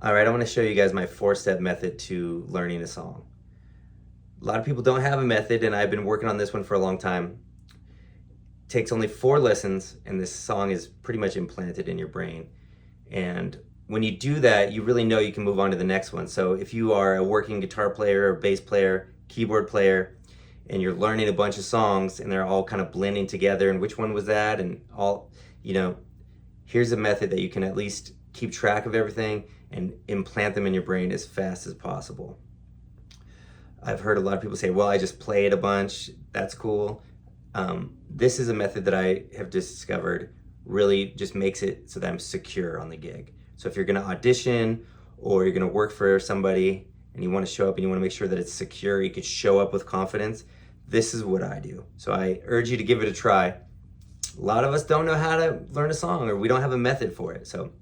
All right, I want to show you guys my 4-step method to learning a song. A lot of people don't have a method, and I've been working on this one for a long time. It takes only 4 listens, and this song is pretty much implanted in your brain. And when you do that, you really know you can move on to the next one. So if you are a working guitar player or bass player, keyboard player, and you're learning a bunch of songs and they're all kind of blending together, and which one was that, and all, here's a method that you can at least keep track of everything and implant them in your brain as fast as possible. I've heard a lot of people say, well, I just play it a bunch. That's cool. This is a method that I have discovered really just makes it so that I'm secure on the gig. So if you're gonna audition or you're gonna work for somebody and you wanna show up and you wanna make sure that it's secure, you could show up with confidence, this is what I do. So I urge you to give it a try. A lot of us don't know how to learn a song, or we don't have a method for it. So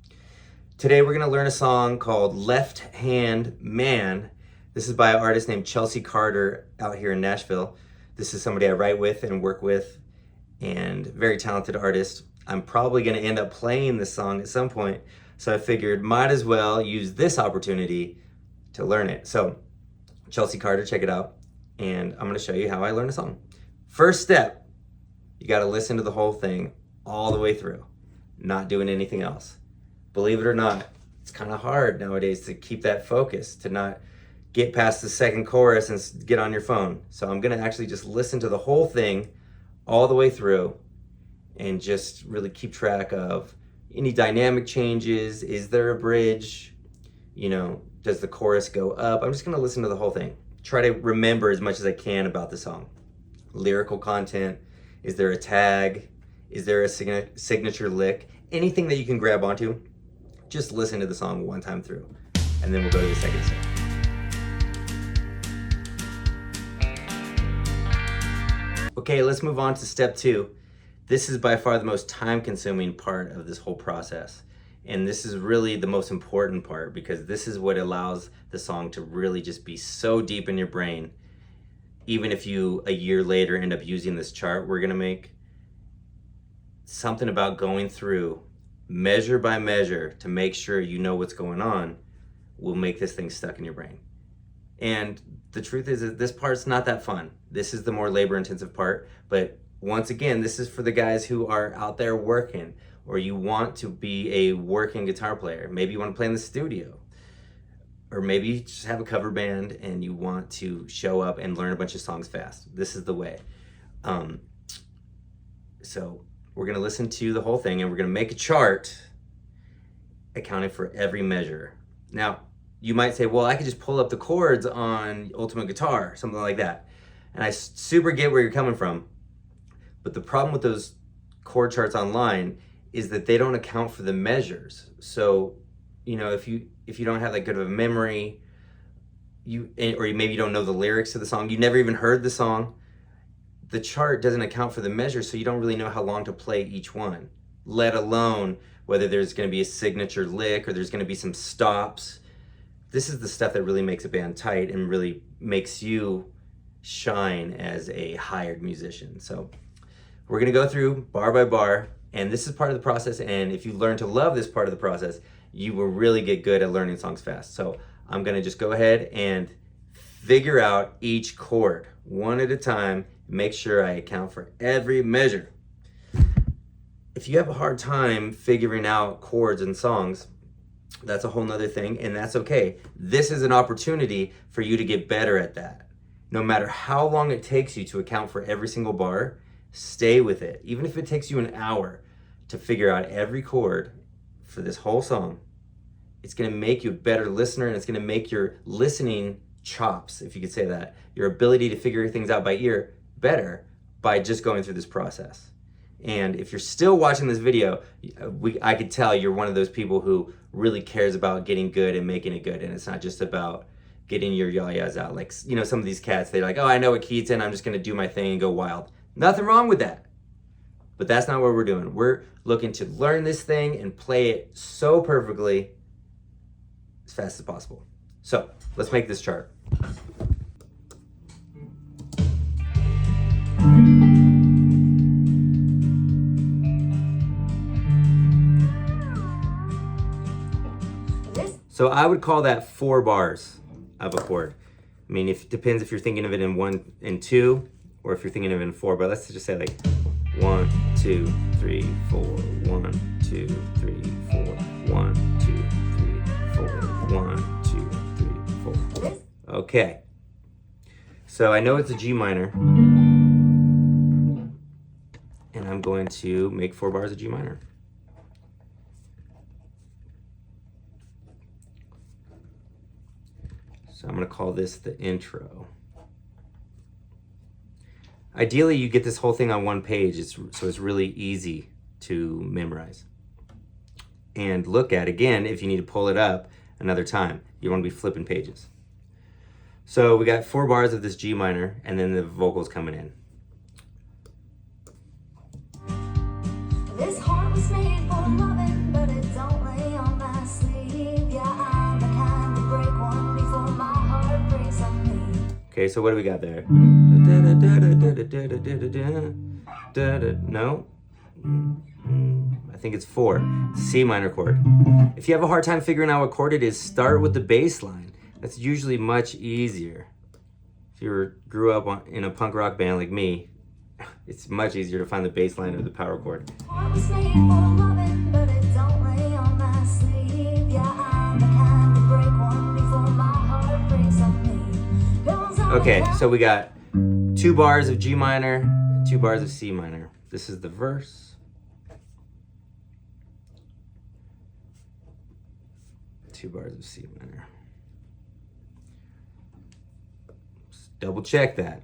today we're gonna learn a song called Left Hand Man. This is by an artist named Chelsey Carter out here in Nashville. This is somebody I write with and work with, and very talented artist. I'm probably gonna end up playing this song at some point, so I figured might as well use this opportunity to learn it. So Chelsey Carter, check it out, and I'm gonna show you how I learn a song. First step, you gotta listen to the whole thing all the way through, not doing anything else. Believe it or not, it's kind of hard nowadays to keep that focus, to not get past the second chorus and get on your phone. So I'm gonna actually just listen to the whole thing all the way through and just really keep track of any dynamic changes. Is there a bridge? Does the chorus go up? I'm just gonna listen to the whole thing. Try to remember as much as I can about the song. Lyrical content, is there a tag? Is there a signature lick? Anything that you can grab onto, just listen to the song one time through, and then we'll go to the second step. Okay, let's move on to step 2. This is by far the most time-consuming part of this whole process. And this is really the most important part, because this is what allows the song to really just be so deep in your brain. Even if you, a year later, end up using this chart we're gonna make, something about going through measure by measure to make sure you know what's going on will make this thing stuck in your brain. And the truth is that this part's not that fun. This is the more labor-intensive part, but once again, this is for the guys who are out there working, or you want to be a working guitar player. Maybe you want to play in the studio, or maybe you just have a cover band and you want to show up and learn a bunch of songs fast. This is the way. So we're gonna listen to the whole thing and we're gonna make a chart accounting for every measure. Now, you might say, well, I could just pull up the chords on Ultimate Guitar, something like that. And I super get where you're coming from. But the problem with those chord charts online is that they don't account for the measures. So, if you don't have that good of a memory, or maybe you don't know the lyrics to the song, you never even heard the song, the chart doesn't account for the measures, so you don't really know how long to play each one, let alone whether there's gonna be a signature lick or there's gonna be some stops. This is the stuff that really makes a band tight and really makes you shine as a hired musician. So we're gonna go through bar by bar, and this is part of the process, and if you learn to love this part of the process, you will really get good at learning songs fast. So I'm gonna just go ahead and figure out each chord one at a time, make sure I account for every measure. If you have a hard time figuring out chords and songs, that's a whole nother thing, and that's okay. This is an opportunity for you to get better at that. No matter how long it takes you to account for every single bar, stay with it. Even if it takes you an hour to figure out every chord for this whole song, it's gonna make you a better listener, and it's gonna make your listening chops, if you could say that, your ability to figure things out by ear better by just going through this process. And if you're still watching this video, I could tell you're one of those people who really cares about getting good and making it good, and it's not just about getting your yah-yahs out. Like, some of these cats, they're like, oh, I know what key it's in, I'm just gonna do my thing and go wild. Nothing wrong with that. But that's not what we're doing. We're looking to learn this thing and play it so perfectly as fast as possible. So let's make this chart. So I would call that 4 bars of a chord. I mean, it depends if you're thinking of it in 1 and 2, or if you're thinking of it in 4, but let's just say like 1, 2, 3, 4, 1, 2, 3, 4, 1, 2, 3, 4, 1, 2, 3, 4. Okay. So I know it's a G minor, and I'm going to make 4 bars of G minor. So I'm going to call this the intro. Ideally, you get this whole thing on one page, so it's really easy to memorize and look at again if you need to pull it up another time. You want to be flipping pages. So we got 4 bars of this G minor, and then the vocals coming in. This heart was made for loving, but it don't lay on my sleeve. Yeah, I'm the kind to break one before my heart breaks on me. Okay, so what do we got there? No? I think it's 4. C minor chord. If you have a hard time figuring out what chord it is, start with the bass line. That's usually much easier. If you grew up in a punk rock band like me, it's much easier to find the bass line or the power chord. Okay, so we got 2 bars of G minor, and 2 bars of C minor. This is the verse. 2 bars of C minor. Just double check that.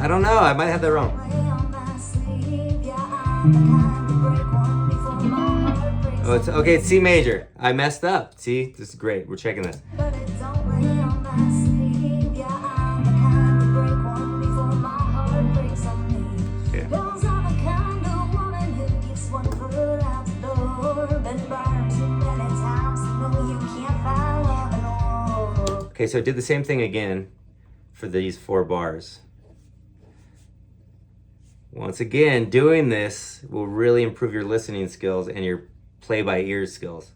I don't know, I might have that wrong. Oh, it's okay, it's C major. I messed up. See, this is great. We're checking this. Yeah. Okay, so I did the same thing again for these 4 bars. Once again, doing this will really improve your listening skills and your play-by-ear skills.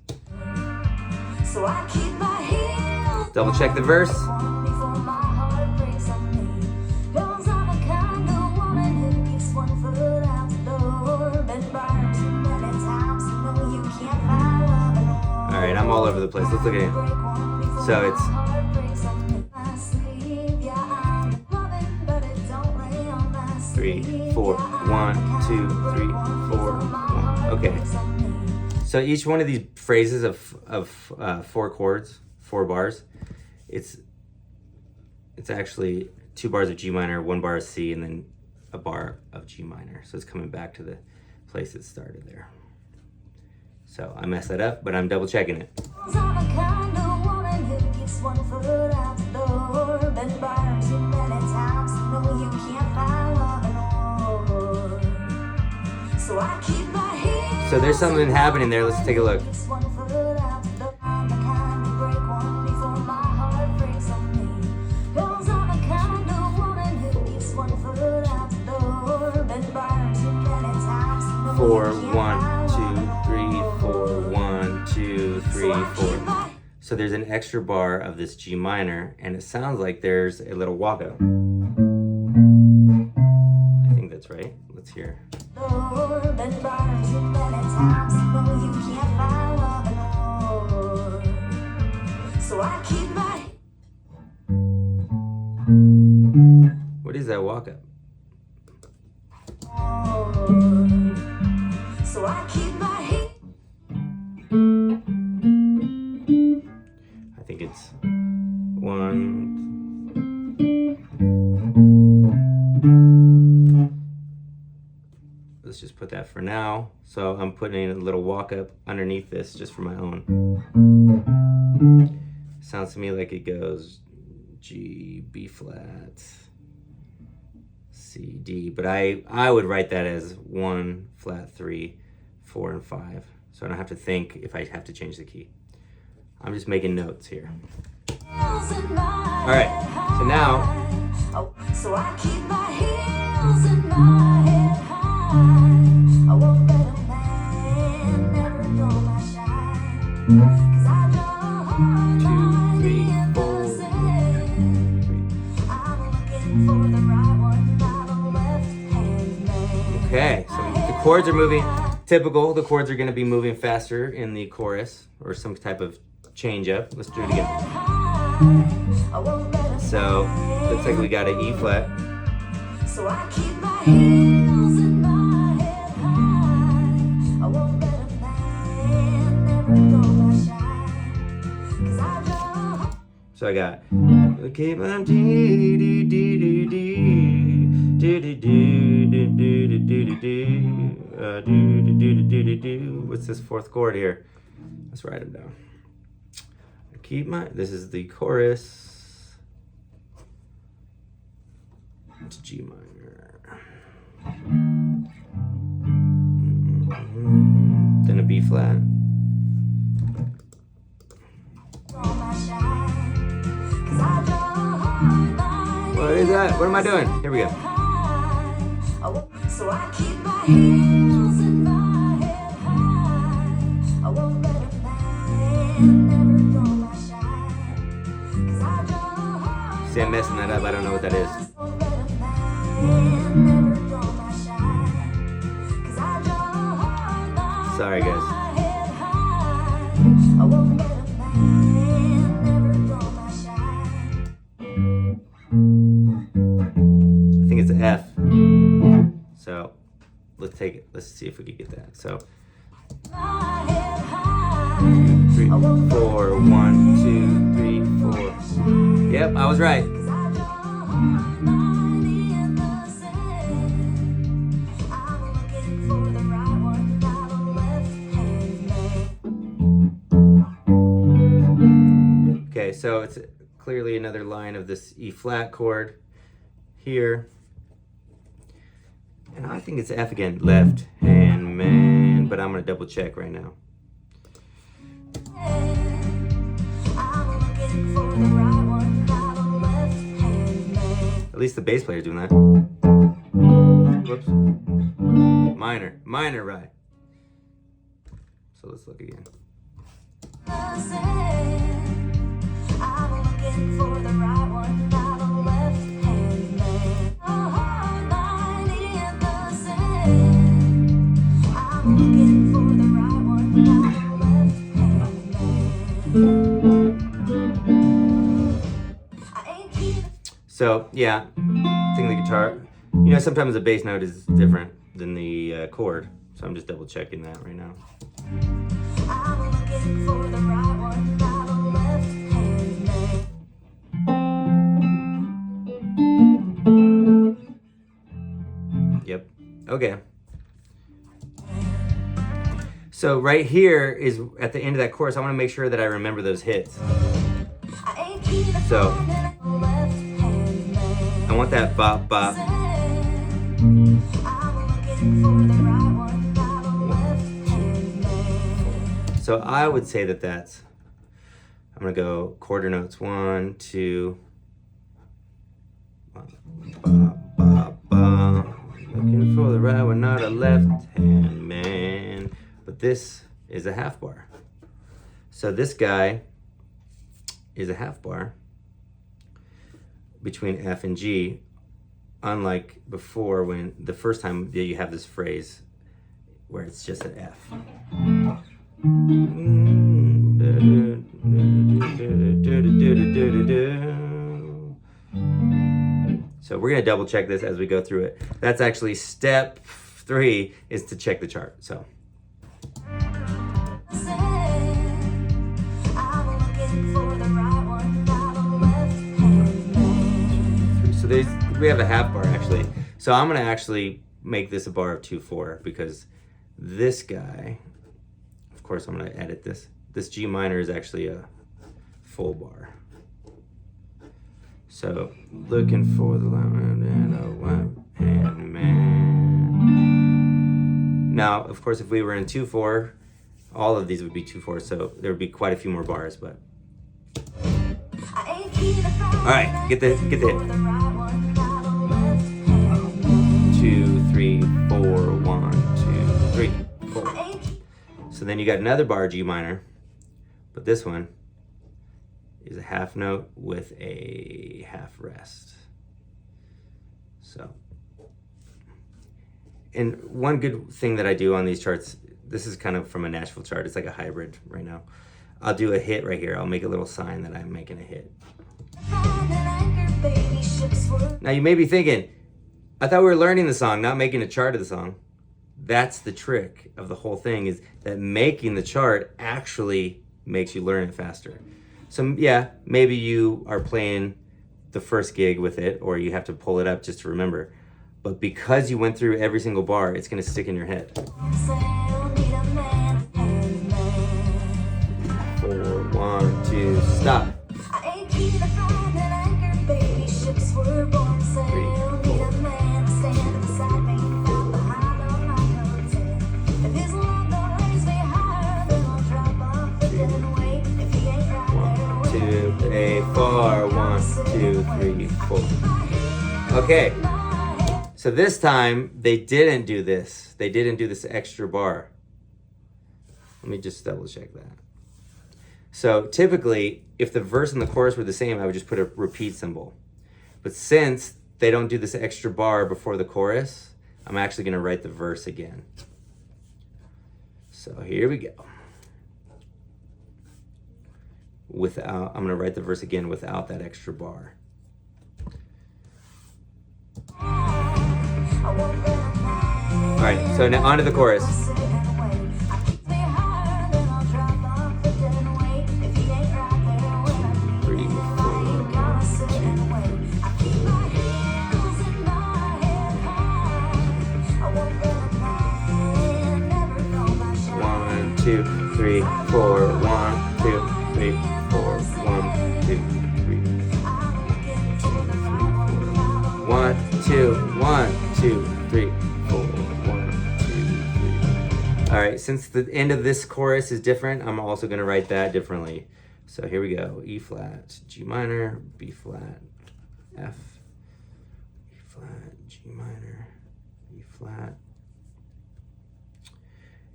So I keep my heels. Double check the verse. All right, I'm all over the place. Let's look at it. So it's 3, 4, 1, 2, 3, 4, 1. Okay. So each one of these phrases of 4 chords, 4 bars, it's actually 2 bars of G minor, 1 bar of C, and then a bar of G minor. So it's coming back to the place it started there. So I messed that up, but I'm double checking it. So there's something happening there. Let's take a look. Four, 1, 2, 3, 4, 1, 2, 3, 4. So there's an extra bar of this G minor, and it sounds like there's a little walkout. I think that's right. Let's hear. What is that walkup? I think it's 1. Let's just put that for now. So I'm putting a little walk up underneath this just for my own. Sounds to me like it goes G, B flat, C, D, but I would write that as 1, flat 3, 4, and 5. So I don't have to think if I have to change the key. I'm just making notes here. All right, so now. So I keep my heels in my head high. the chords are moving. Typical, the chords are going to be moving faster in the chorus or some type of change up. Let's do it again. So, looks like we got an E flat. So I keep my heels in my head high. I won't let a man never go my shine. 'Cause I know. So I got keep on dee dee dee dee dee dee dee dee dee dee dee. What's this fourth chord here? Let's write them down. Keep my. This is the chorus. It's G minor. Then a B flat. What is that? What am I doing? Here we go. So I keep my heels in my head high. I won't let a man never go my shine. 'Cause I know. See, I'm messing that up. I don't know what that is. Sorry, guys. I think it's an F. So let's take it. Let's see if we can get that. So 3, 4, 1, 2, 3, 4. Yep, I was right. Okay, so it's clearly another line of this E flat chord here. And I think it's F again, left hand man, but I'm gonna double check right now. At least the bass player's doing that. Whoops. Minor right. So let's look again. So yeah, I think the guitar, you know, sometimes the bass note is different than the chord. So I'm just double checking that right now. Yep. Okay. So right here is at the end of that chorus. I want to make sure that I remember those hits. So I want that bop bop. So I would say that that's, I'm gonna go quarter notes, 1, 2, ba, ba, ba. Looking for the right one, not a left hand man. But this is a half bar. So this guy is a half bar between F and G, unlike before when the first time that you have this phrase where it's just an F. So we're gonna double check this as we go through it. That's actually step 3 is to check the chart. So we have a half bar actually. So I'm gonna actually make this a bar of 2/4 because this guy, of course I'm gonna edit this. This G minor is actually a full bar. So looking for the line and a left hand man. Now, of course, if we were in 2/4, all of these would be 2/4, so there would be quite a few more bars, but. All right, get the hit. 2, 3, 4, 1, 2, 3, 4. So then you got another bar G minor, but this one is a half note with a half rest. So And one good thing that I do on these charts, this is kind of from a Nashville chart. It's like a hybrid right now. I'll do a hit right here. I'll make a little sign that I'm making a hit. Now you may be thinking, I thought we were learning the song, not making a chart of the song. That's the trick of the whole thing, is that making the chart actually makes you learn it faster. So yeah, maybe you are playing the first gig with it, or you have to pull it up just to remember. But because you went through every single bar, it's gonna stick in your head. 4, 1, 2, stop. 4, 1, 2, 3, 4. Okay, so this time they didn't do this. They didn't do this extra bar. Let me just double check that. So typically, if the verse and the chorus were the same, I would just put a repeat symbol. But since they don't do this extra bar before the chorus, I'm actually gonna write the verse again. So here we go. I'm gonna write the verse again without that extra bar. All right, so now on to the chorus. 3, 1, 2, 3, 4, 1, 2, 3, 4, 1, 2, 3, 1, 2, 1, 2, 3, 4, 1, 2, 3. All right, since the end of this chorus is different, I'm also gonna write that differently. So here we go, E flat, G minor, B flat, F, E flat, G minor, E flat.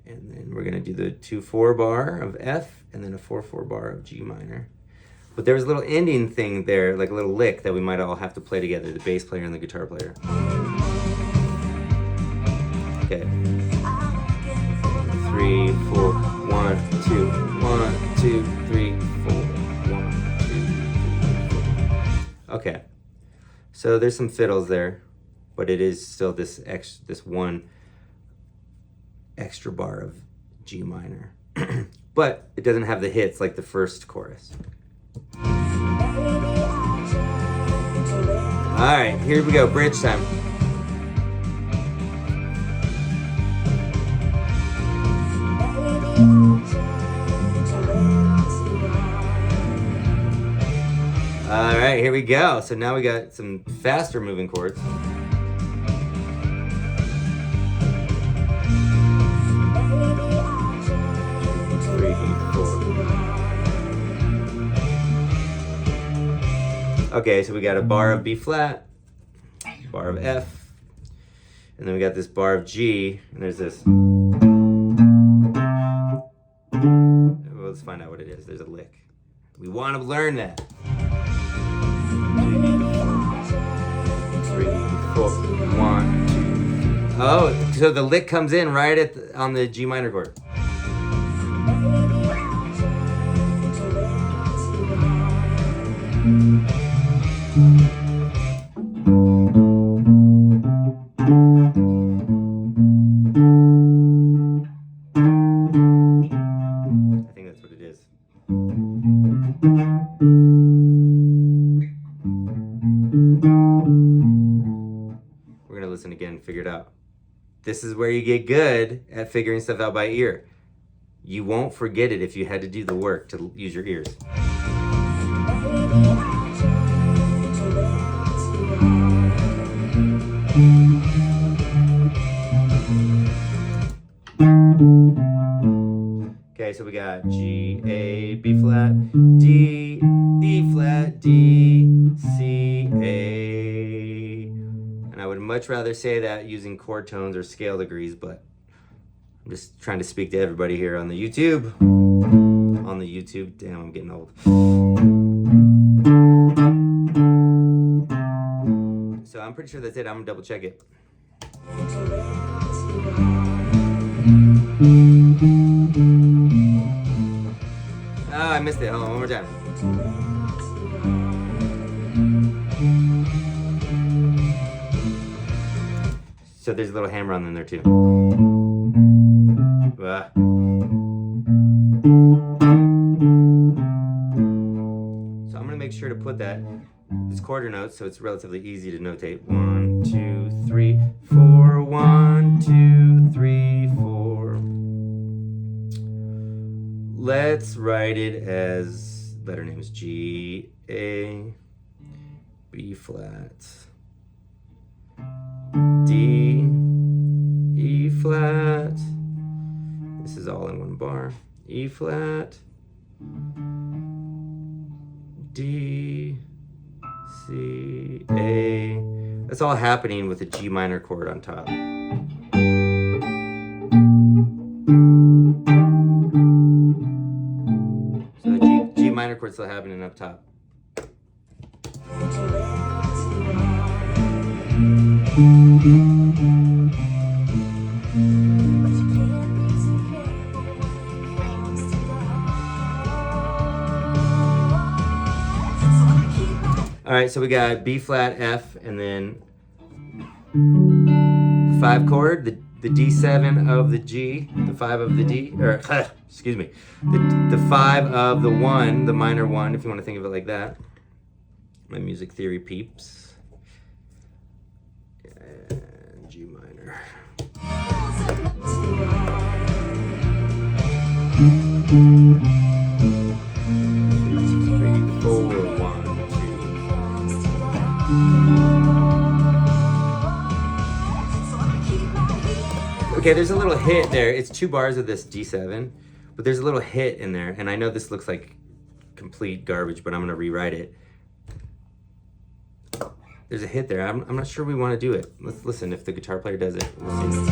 And then we're gonna do the 2/4 bar of F and then a 4/4 bar of G minor. But there was a little ending thing there, like a little lick that we might all have to play together, the bass player and the guitar player. Okay. 3, 4, 1, 2, 1, 2, 3, 4, 1, 2, 3, 4. Okay. So there's some fiddles there, but it is still this one extra bar of G minor. But it doesn't have the hits like the first chorus. All right, here we go, bridge time. All right, here we go. So now we got some faster moving chords. Okay, so we got a bar of B flat, bar of F, and then we got this bar of G, and there's this. Well, let's find out what it is. There's a lick. We want to learn that. 2, 3, 4, 1, 2. Oh, so the lick comes in right on the G minor chord. I think that's what it is. We're gonna listen again, figure it out. This is where you get good at figuring stuff out by ear. You won't forget it if you had to do the work to use your ears. Okay, so we got G, A, B flat, D, E flat, D, C, A. And I would much rather say that using chord tones or scale degrees, but I'm just trying to speak to everybody here on the YouTube. On the YouTube, damn, I'm getting old. So I'm pretty sure that's it. I'm gonna double check it. Ah, I missed it. Hold on, one more time. So there's a little hammer on in there too. Ah. So I'm gonna make sure to put this quarter note so it's relatively easy to notate. 1, 2, 3, 4. 1, 2, 3, 4. Let's write it as letter names G, A, B flat, D, E flat. This is all in one bar. E flat, D, C, A. That's all happening with a G minor chord on top. So the G minor chord's still happening up top. All right, so we got B flat, F, and then 5 chord, the D7 of the G, the 5 of the D, or excuse me, the 5 of the 1, the minor 1, if you want to think of it like that. My music theory peeps. And G minor. Okay, there's a little hit there. It's 2 bars of this D7, but there's a little hit in there, and I know this looks like complete garbage, but I'm gonna rewrite it. There's a hit there. I'm not sure we want to do it. Let's listen if the guitar player does it. We'll see.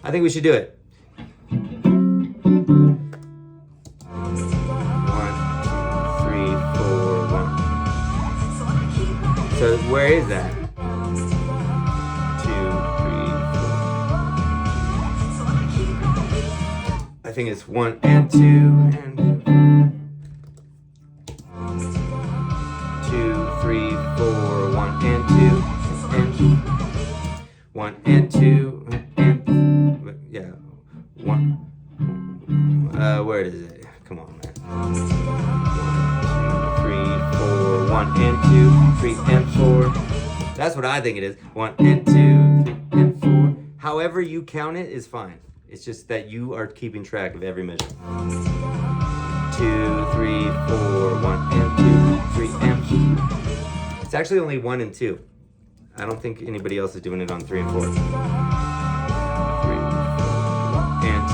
I think we should do it. 1, 2, 3, 4, 1. So where is that? 2, 3, 4. I think it's 1 and 2 and 2, 3, 4, 1 and 2 and 1 and 2 and yeah, 1. Where is it? Come on, man. 1, 2, 3, 4, 1 and 2, 3 and 4. That's what I think it is. 1 and 2, 3 and 4. However you count it is fine. It's just that you are keeping track of every measure. 2, 3, 4, 1 and 2, 3 and 4. It's actually only 1 and 2. I don't think anybody else is doing it on 3 and 4. 3, 4, 1 and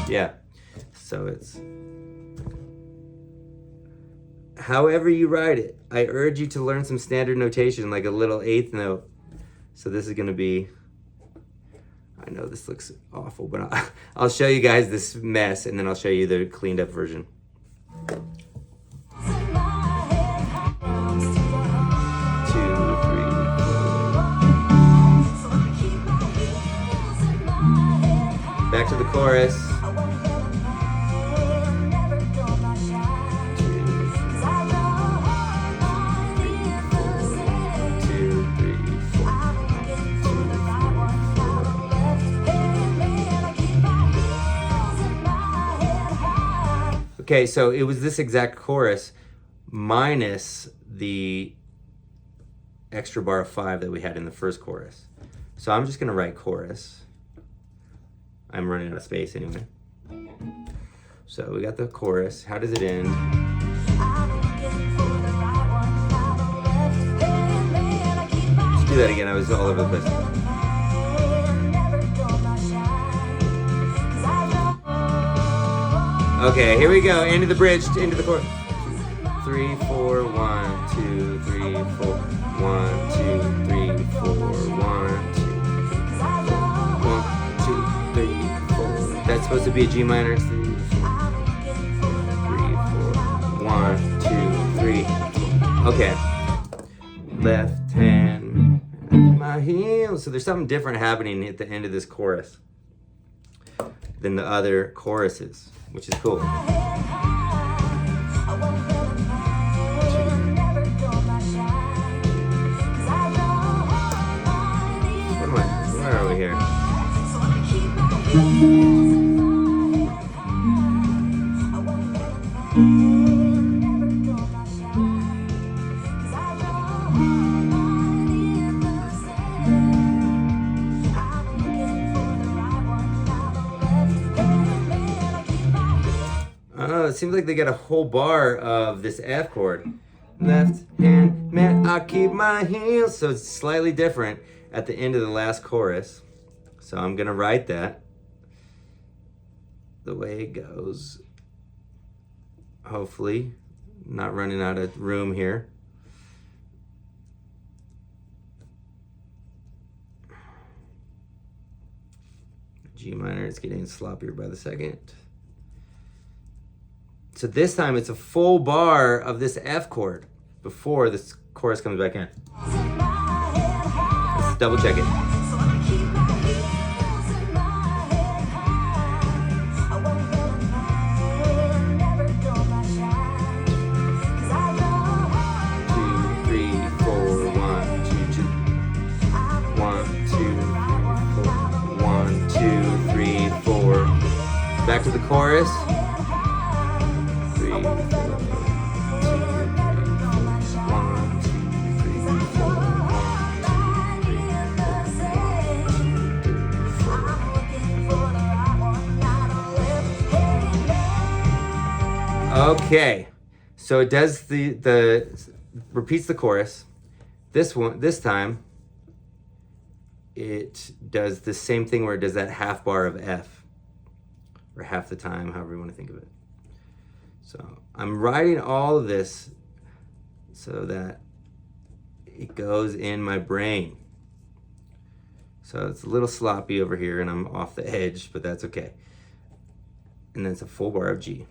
2. Yeah. So it's however you write it. I urge you to learn some standard notation, like a little 8th note. So this is going to be, I know this looks awful, but I'll show you guys this mess, and then I'll show you the cleaned up version. 2, 3, 4. Back to the chorus. 2, 3, 4. Okay, so it was this exact chorus minus the extra bar of 5 that we had in the first chorus. So I'm just gonna write chorus. I'm running out of space anyway. So we got the chorus. How does it end? Let's do that again. I was all over the place. Okay, here we go. Into the bridge, into the chorus. 3, 4, 1, 2, 3, 4. 1, 2, 3, 4. 1, 2, 1, 2, 3, 4. That's supposed to be a G minor. 3, 4, 3, 4. 1, 2, 3. Okay. left hand, my heels. So there's something different happening at the end of this chorus than the other choruses, which is cool. Where are we here? Oh, it seems like they got a whole bar of this F chord. Left hand, man, I keep my heels. So it's slightly different at the end of the last chorus. So I'm gonna write that the way it goes. Hopefully, not running out of room here. G minor is getting sloppier by the second. So this time it's a full bar of this F chord before this chorus comes back in. Let's double check it. Back to the chorus. 3, 4, 2, 3, 4, 1, 2, 3, 4, 1, 2, 3, 4. Okay, so it does the repeats the chorus. This time it does the same thing where it does that half bar of F. Or half the time, however you want to think of it. So I'm writing all of this so that it goes in my brain. So it's a little sloppy over here and I'm off the edge, but that's okay. And then it's a full bar of G.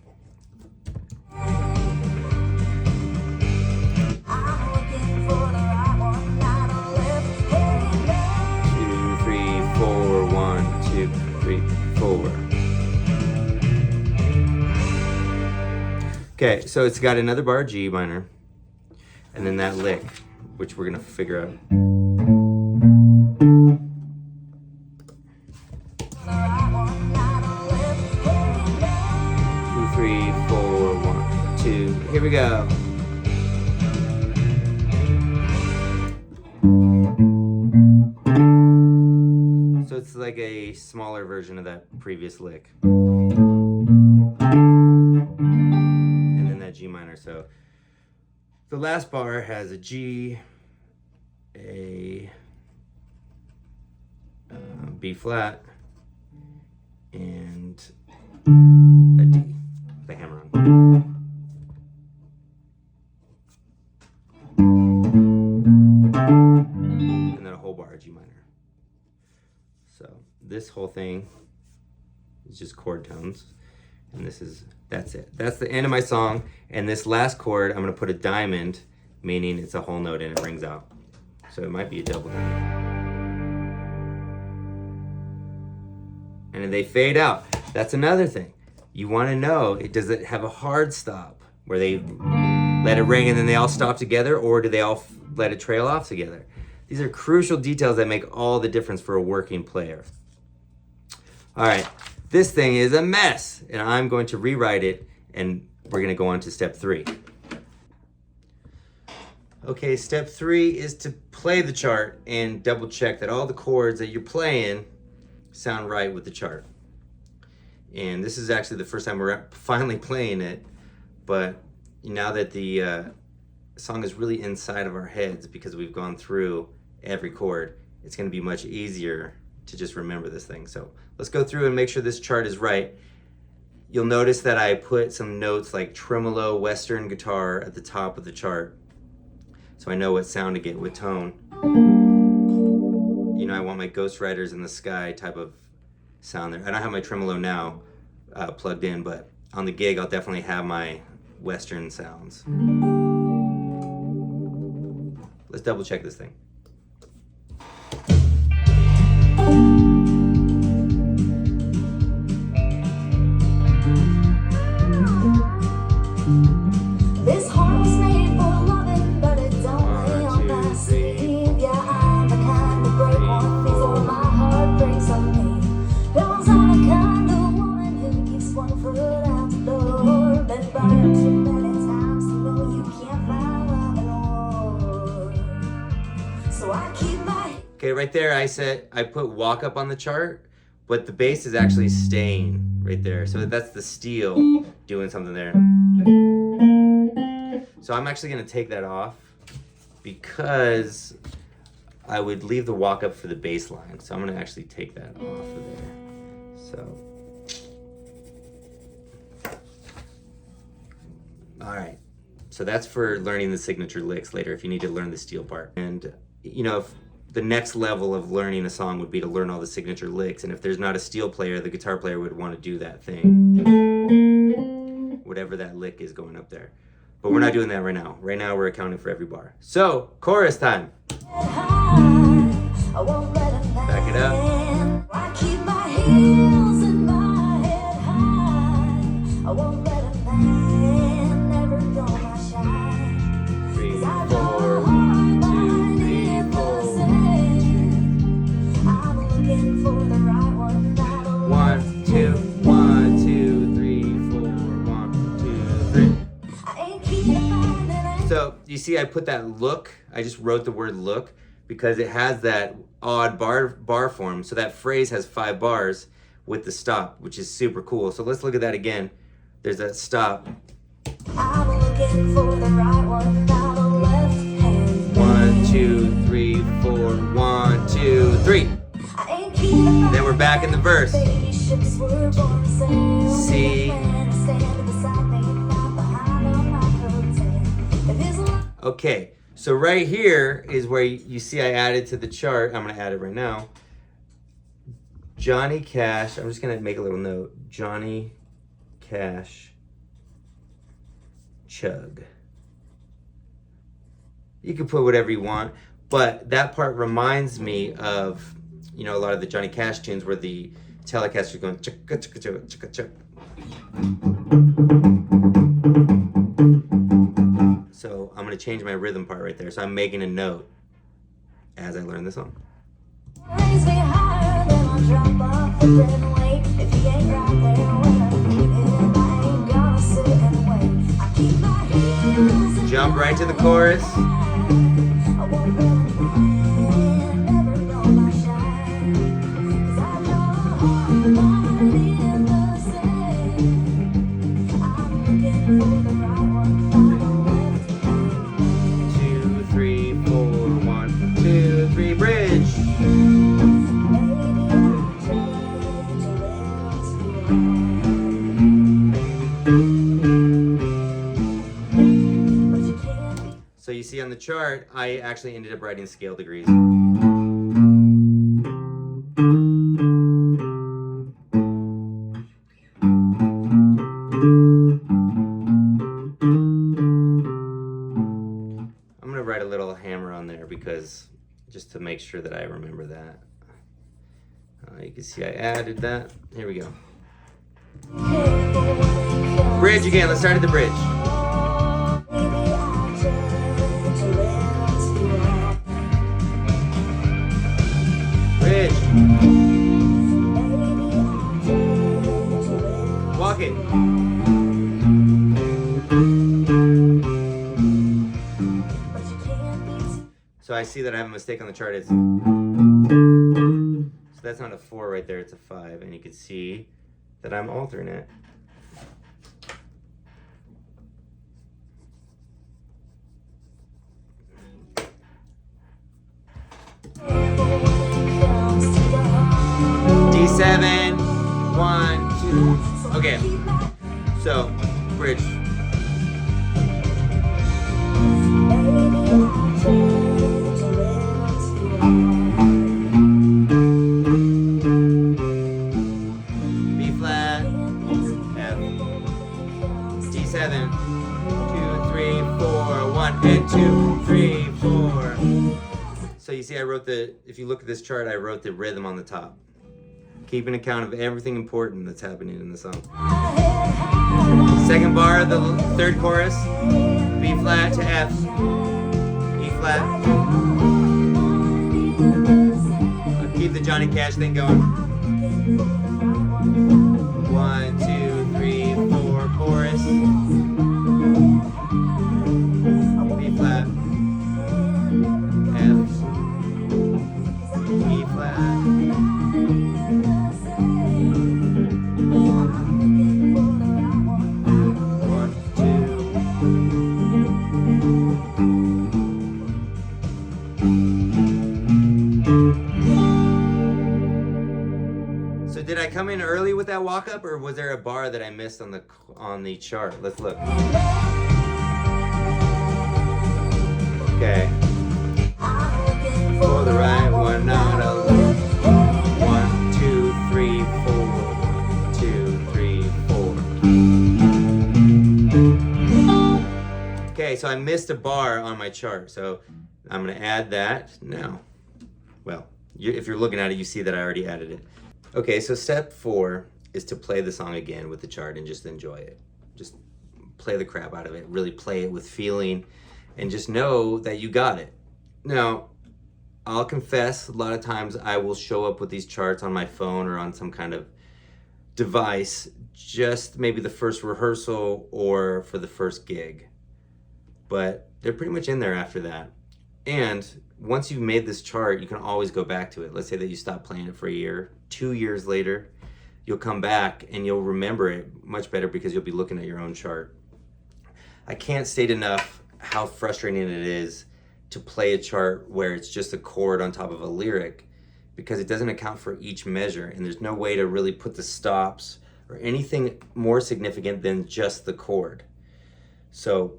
2, 3, 4. Okay, so it's got another bar of G minor, and then that lick, which we're gonna figure out. 2, 3, 4, 1, 2. Here we go. So it's like a smaller version of that previous lick. And then that G minor. So the last bar has a G, a B flat, and a D, the hammer on. And then a whole bar of G minor. So this whole thing is just chord tones, and that's it. That's the end of my song. And this last chord, I'm gonna put a diamond, meaning it's a whole note and it rings out. So it might be a double diamond. And they fade out. That's another thing. You wanna know, does it have a hard stop where they let it ring and then they all stop together, or do they all let it trail off together? These are crucial details that make all the difference for a working player. All right, this thing is a mess, and I'm going to rewrite it, and we're gonna go on to step 3. Okay, step 3 is to play the chart and double check that all the chords that you're playing sound right with the chart. And this is actually the first time we're finally playing it, but now that the song is really inside of our heads because we've gone through every chord, it's gonna be much easier to just remember this thing. So let's go through and make sure this chart is right. You'll notice that I put some notes like tremolo, Western guitar at the top of the chart, so I know what sound to get with tone. You know, I want my Ghost Riders in the Sky type of sound there. I don't have my tremolo now plugged in, but on the gig I'll definitely have my Western sounds. let's double check this thing. This heart was made for loving, but it don't lay on my sleeve. Yeah, I'm the kind of break one before my heart breaks on me. Cause I'm the kind of woman who keeps one foot out the door. Been burned too many times to know you can't find love at all. So I keep my... Okay, right there I put walk up on the chart, but the bass is actually staying right there. So that's the steel doing something there. So I'm actually gonna take that off because I would leave the walk up for the bass line. So I'm gonna actually take that off of there. So, all right. So that's for learning the signature licks later if you need to learn the steel part. And you know, if the next level of learning a song would be to learn all the signature licks. And if there's not a steel player, the guitar player would want to do that thing. Whatever that lick is going up there. But we're not doing that right now. Right now we're accounting for every bar. So, chorus time. Back it up. I keep my heels in my head high. I won't let a man never go my shine. 3, 4, 2, 3, 4. I'm looking for the right one. 1, 2, 1, 2, 3, 4, 1, 2, 3. So you see I put that look, I just wrote the word look because it has that odd bar form. So that phrase has 5 bars with the stop, which is super cool. So let's look at that again. There's that stop. I'm looking for the right one, not a left hand. 1, 2, 3, 4, 1, 2, 3. Then we're back in the verse. C. Okay, so right here is where you see I added to the chart. I'm gonna add it right now. Johnny Cash, I'm just gonna make a little note. Johnny Cash chug. You can put whatever you want, but that part reminds me of, you know, a lot of the Johnny Cash tunes where the Telecaster is going chugga chugga chugga chugga chugga. So I'm gonna change my rhythm part right there. So I'm making a note as I learn the song. Raise me higher, then I'll drop off the bed and wait. If he ain't right there when I need him, I ain't gonna sit and wait. I keep my heels in Jump right to the chorus. I won't let a man never know my shine. 'Cause I know mine in the same. I'm looking for the right one, not a left hand. 2, 3, 4, 1, 2, 3, bridge. So you see on the chart, I actually ended up writing scale degrees. I'm gonna write a little hammer on there because just to make sure that I remember that. You can see I added that. Here we go. Bridge again. Let's start at the bridge. Bridge. Walk it. So I see that I have a mistake on the chart. So that's not a 4 right there, it's a 5. And you can see that I'm altering it. D7, 1, 2. Okay, so bridge. B flat, F, D7, 2, 3, 4, 1, and 2, 3, 4. So you see if you look at this chart, I wrote the rhythm on the top. Keeping account of everything important that's happening in the song. Second bar of the third chorus, B flat to F, E flat. I'll keep the Johnny Cash thing going. 1, 2, 3, 4, chorus. B flat, F, E flat. So did I come in early with that walk up, or was there a bar that I missed on the chart? Let's look. Okay. For the right one, not a left. 1, 2, 3, 4. 1, 2, 3, 4. Okay, so I missed a bar on my chart, so I'm gonna add that now. Well, if you're looking at it, you see that I already added it. Okay, so step 4 is to play the song again with the chart and just enjoy it. Just play the crap out of it, really play it with feeling, and just know that you got it. Now, I'll confess, a lot of times I will show up with these charts on my phone or on some kind of device, just maybe the first rehearsal or for the first gig. But they're pretty much in there after that. And once you've made this chart, you can always go back to it. Let's say that you stop playing it for a year, 2 years later, you'll come back and you'll remember it much better because you'll be looking at your own chart. I can't state enough how frustrating it is to play a chart where it's just a chord on top of a lyric, because it doesn't account for each measure and there's no way to really put the stops or anything more significant than just the chord. So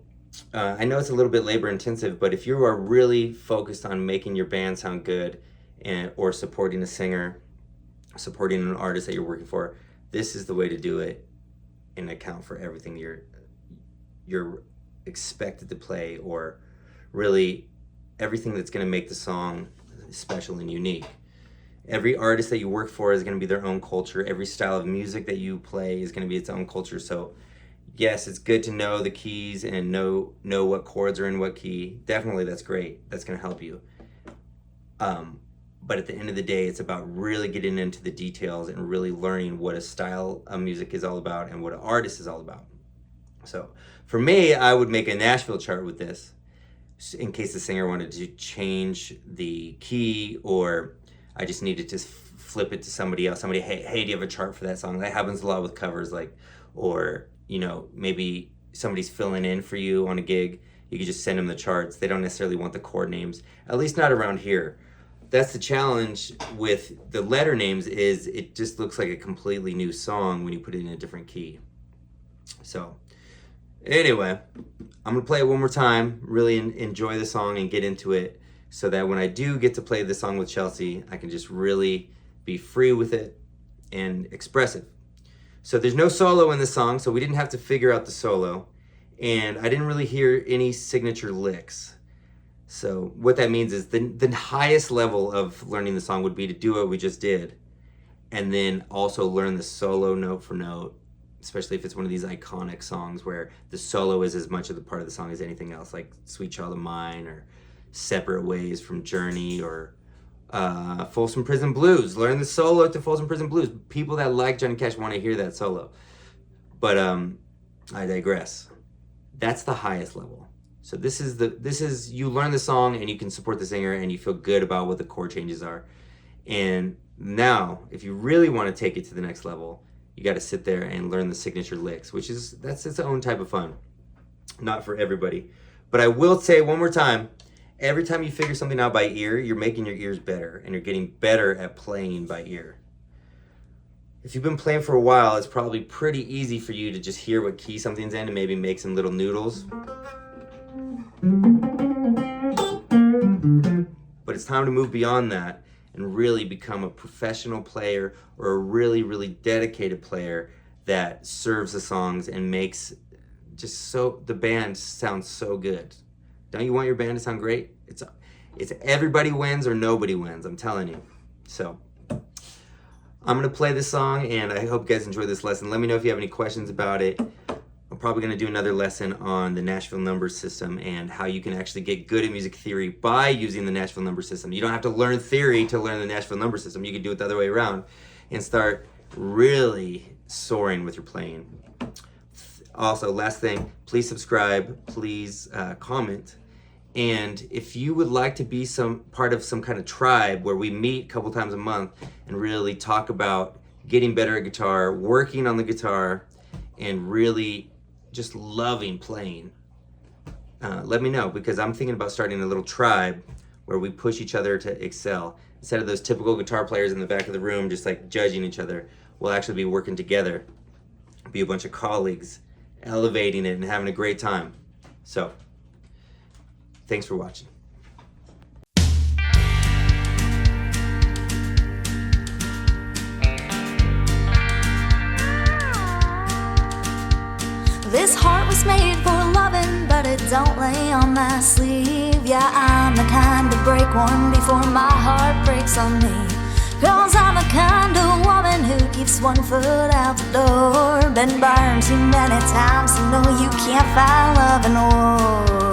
I know it's a little bit labor intensive, but if you are really focused on making your band sound good or supporting a singer, supporting an artist that you're working for, this is the way to do it and account for everything you're expected to play, or really everything that's going to make the song special and unique. Every artist that you work for is going to be their own culture. Every style of music that you play is going to be its own culture. So yes, it's good to know the keys and know what chords are in what key. Definitely, that's great. That's going to help you. But at the end of the day, it's about really getting into the details and really learning what a style of music is all about and what an artist is all about. So for me, I would make a Nashville chart with this in case the singer wanted to change the key, or I just needed to flip it to somebody else. Somebody, hey, do you have a chart for that song? That happens a lot with covers, or maybe somebody's filling in for you on a gig. You could just send them the charts. They don't necessarily want the chord names, at least not around here. That's the challenge with the letter names, is it just looks like a completely new song when you put it in a different key. So anyway, I'm gonna play it one more time, really enjoy the song and get into it, so that when I do get to play the song with Chelsey, I can just really be free with it and expressive. So there's no solo in this song, so we didn't have to figure out the solo, and I didn't really hear any signature licks. So what that means is the highest level of learning the song would be to do what we just did, and then also learn the solo note for note, especially if it's one of these iconic songs where the solo is as much of the part of the song as anything else, like Sweet Child of Mine or Separate Ways from Journey, or Folsom Prison Blues. Learn the solo to Folsom Prison Blues. People that like Johnny Cash want to hear that solo. But I digress. That's the highest level. So this is you learn the song and you can support the singer and you feel good about what the chord changes are. And now, if you really want to take it to the next level, you got to sit there and learn the signature licks, that's its own type of fun. Not for everybody. But I will say one more time, every time you figure something out by ear, you're making your ears better, and you're getting better at playing by ear. If you've been playing for a while, it's probably pretty easy for you to just hear what key something's in and maybe make some little noodles. But it's time to move beyond that and really become a professional player, or a really, really dedicated player that serves the songs and makes the band sound so good. Don't you want your band to sound great? It's everybody wins or nobody wins, I'm telling you. So I'm gonna play this song, and I hope you guys enjoy this lesson. Let me know if you have any questions about it. I'm probably gonna do another lesson on the Nashville number system and how you can actually get good at music theory by using the Nashville number system. You don't have to learn theory to learn the Nashville number system. You can do it the other way around and start really soaring with your playing. Also, last thing, please subscribe, please comment. And if you would like to be some part of some kind of tribe where we meet a couple times a month and really talk about getting better at guitar, working on the guitar, and really just loving playing, let me know, because I'm thinking about starting a little tribe where we push each other to excel. Instead of those typical guitar players in the back of the room just like judging each other, we'll actually be working together, be a bunch of colleagues, elevating it and having a great time. So, thanks for watching. This heart was made for loving, but it don't lay on my sleeve. Yeah, I'm the kind to break one before my heart breaks on me. 'Cause I'm the kind of woman who keeps one foot out the door. Been burned too many times to know you can't find love in war.